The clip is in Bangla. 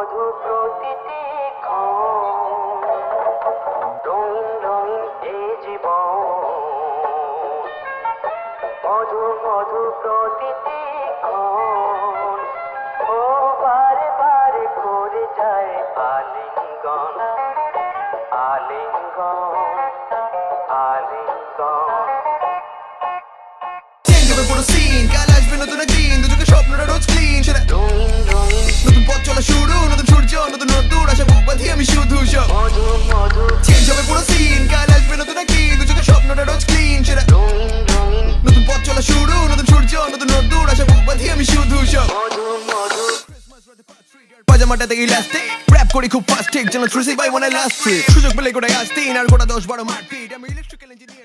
মধু প্রতিটি ক্ষণ, রঙিন রঙিন এই জীবন, মধু মধু প্রতিটি ক্ষণ, ও বারে বারে করে যায় আলিঙ্গন, আলিঙ্গন, আলিঙ্গন। চেঞ্জ হবে পুরো সিন, কাল আসবে নতুন এক দিন, দুচোখে স্বপ্নটা রোজ ক্লিন। সেটা রঙিন রঙিন নতুন পথ চলা শুরু, নতুন সূর্য, নতুন রোদ্দুর, আশা বুক বাঁধি আমি শুধু সব। মধু মধু চেঞ্জ হবে পুরো সিন, কাল আসবে নতুন এক দিন, দুচোখে স্বপ্নটা রোজ ক্লিন। সেটা রঙিন রঙিন নতুন পথ চলা শুরু, নতুন সূর্য, নতুন রোদ্দুর, আশা বুক বাঁধি আমি শুধু সব। মধু মধু পাজামাটাতে ইলাস্টিক, র‍্যাপ করি খুব ফাস্ট, ঠিক যেন 3C by 1 এর লাস্ট ট্রিপ। সুযোগ পেলে গোটায় আসতিন আর গোটা 10-12 মারপিট। আমি ইলেকট্রিক